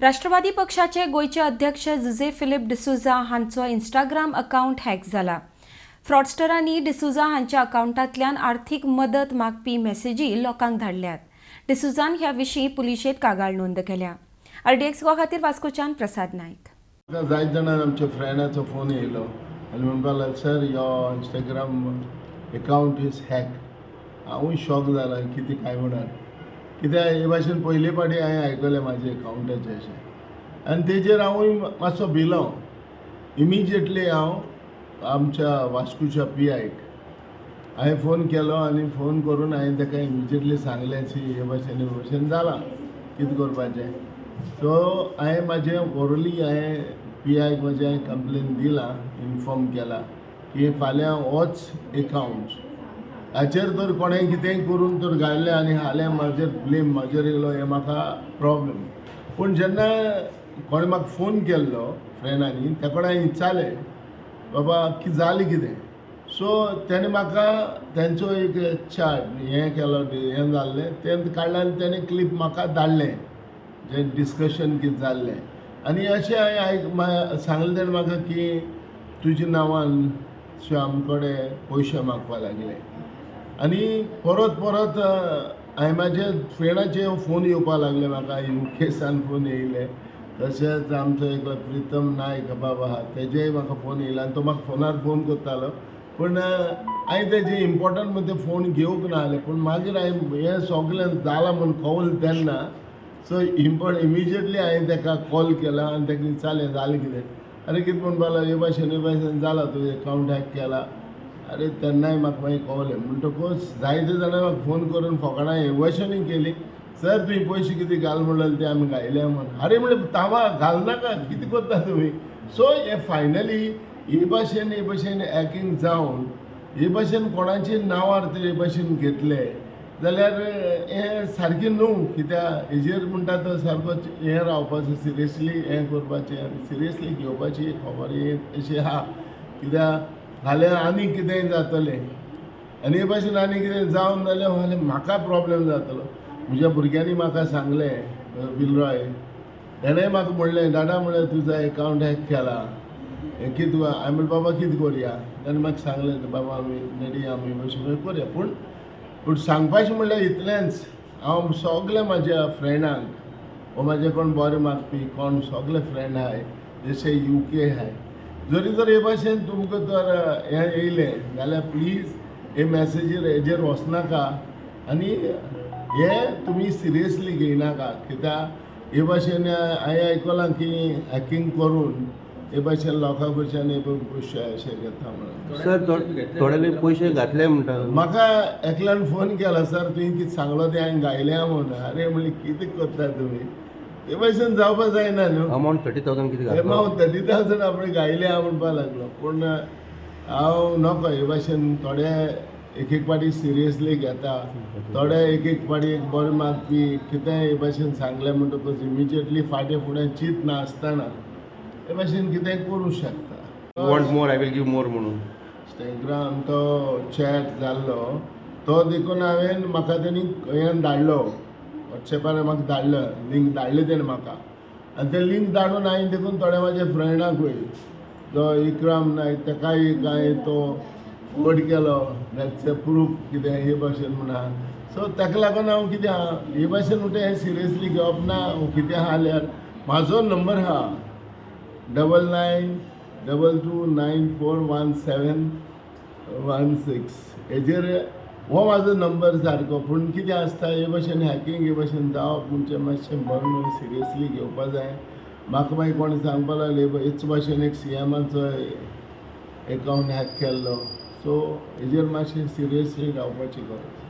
राष्ट्रवादी पक्षाचे गोयचे अध्यक्ष जुजे फिलिप डिसुजा हांचो इंस्टाग्राम अकाउंट हॅक जाला। फ्रॉडस्टरांनी डिसुजा हांच्या अकाउंटांतल्यान आर्थीक मदत मागपी मेसेजी लोकांक धाडल्यात। डिसुजान ह्या विशीं पुलिशेंत कागाळ नोंद केल्या। RDXGOA खातीर वास्कोच्यान प्रसाद नायक। जायत जाणांक आमच्या फ्रेंडाचो फोन येयलो आनी म्हणपाक लागलो, sir your Instagram account is hack. हांवूय शॉक जाला कितें काय म्हणून, कित्याक हे भाशेन पयले फावटी हांवें आयकलें म्हाजे अकाउंटाचें अशें, आनी तेजेर हांवूय मातसो भिलो। इमिजिएटली हांव आमच्या वास्कोच्या PIक हांवें फोन केलो आनी फोन करून हांवें ताका इमिजिएटली सांगलें सी हे भाशेन जालां, कितें करपाचें। सो हांवें म्हाजें ओरली हांवें PIक म्हाजें कंप्लेन दिलां, इन्फॉर्म केला की फाल्यां होच अकाउंट हाचेर तर कोणें कितेंय करून तर घातलें आनी हालें म्हाजेर ब्लेम म्हाजेर येयलो, हें म्हाका प्रॉब्लेम। पूण जेन्ना कोणें म्हाका फोन केल्लो फ्रेंडांनी, ताका हांवें विचारलें बाबा की जालें कितें। सो तेणें म्हाका तेंचो एक चार्ट हें केलो, हें जाल्लें तें काडलें आनी तेणें क्लीप म्हाका धाडलें, जें डिस्कशन कितें जाल्लें। आनी अशें हांवें सांगलें तेणें म्हाका की तुज्या नांवान श्याम कडेन पयशे मागपाक लागले। आनी परत परत हांवें म्हाजे फ्रेंडाचे फोन येवपाक लागले म्हाका, UKसान फोन येयले। तशेंच आमचो एक प्रितम नायक बाबा आहा, तेजेय म्हाका फोन येयला आनी तो म्हाका फोनार फोन करतालो। पूण हांवें तेजे इम्पॉर्टंट म्हणून ते फोन घेवंक ना जालें। पूण मागीर हांवें हें सगळें जालां म्हूण कळ्ळें तेन्ना सो इमिजिएटली हांवें ताका कॉल केला आनी ताका विचारलें जालें कितें। अरे कितें म्हणपाक लागलो, हे भाशेन जाला तुजें अकाउंट हॅक केला। अरे तेन्नाय म्हाका मागीर कळलें। म्हणटकूच जायते जाणां म्हाका फोन करून फकाणां एवशनूय केली, सर तुवें पयशे कितें घाल म्हणलें ते आमी घायले म्हणून। अरे म्हणलें तांबा घालनाका, कितें करता तुमी। सो हे फायनली हे भाशेन हॅकींग जावन हे भाशेन कोणाचें नांवार ते हे भाशेन घेतले जाल्यार हें सारकें न्हू। कित्याक हेजेर म्हणटा तो सारको हें रावपाचो, सिरियसली हें करपाचें आनी सिरियसली घेवपाची खबर ही अशी आहा। कित्याक फाल्यां आनी कितेंय जातलें आनी हे भाशेन आनी कितें जावन जाल्यार फाल्यां म्हाका प्रॉब्लेम जातलो। म्हज्या भुरग्यांनी म्हाका सांगलें, विलरॉय तेणेंय म्हाका म्हणलें, दादा म्हणलें तुजो अकाउंट हॅक केला, हें कितें हांवें म्हणलें बाबा कितें करया। ताणें म्हाका सांगलें बाबा आमी रेडी आमी अशें करया। पूण सांगपाचें म्हणल्यार इतलेंच, हांव सगल्या म्हाज्या फ्रेंडांक वो म्हाजे कोण बरें मागपी कोण सगळे फ्रेंड आहाय, जशे UK आहाय, जरी जर हे भाशेन तुमकां तर हें येयलें जाल्यार प्लीज हे मॅसेजीर हेजेर वचनाका आनी हें तुमी सिरियसली घेयनाका। कित्याक हे भाशेन हांवें आयकलां की हॅकींग करून हे भाशेन लोकां कडच्यान हे पयशे अशें घेता म्हणून। सर थोडे पयशे घातले म्हणटा, म्हाका एकल्यान फोन केला, सर तुवें कितें सांगलो तें हांवें घायल्या म्हणून। अरे म्हणलें कितें करता तुमी, हे भाशेन जावपाक जायना न्हू। अमावंट 30,000 कितें घातलो, हांव 30,000 आपणें घायले हांव म्हणपाक लागलो। पूण हांव नकळो हे भाशेन थोडे एक पाटी सिरियसली घेता, थोडे एक पाटी एक बरें मागपी कितेंय हे भाशेन सांगलें म्हणटकूच इमिजिएटली फाटीं फुडें चिंत नासतना हे भाशेन कितेंय करूं शकता। Want more I will give more म्हणून इंस्टाग्राम तो चॅट जाल्लो तो देखून हांवें म्हाका तेणी हें धाडलो, वॉट्सॅपार म्हाका धाडलो, लिंक धाडली तेणें म्हाका। आनी तें लिंक धाडून हांवें देखून थोड्या म्हाज्या फ्रेंडाकूय, जो इक्राम नायक ताकाय हांवें तो फॉर्वर्ड केलो, दॅट्स प्रूफ कितें हे भाशेन म्हूण आहा। सो ताका लागून हांव कितें आहा हे भाशेन म्हणटा हें सिरियसली घेवप ना। कितें आहा जाल्यार म्हाजो नंबर आहा 9922941716 हेजेर हो म्हाजो नंबर सारको। पूण कितें आसता हे भाशेन हॅकींग हे भाशेन जावप म्हणजे मातशें बरें सिरियसली घेवपा जाय। म्हाका मागीर कोण सांगपाक लागले हेच भाशेन एक CMचो अकाउंट हॅक केल्लो, सो हेजेर मातशें सिरियसली रावपाची गरज।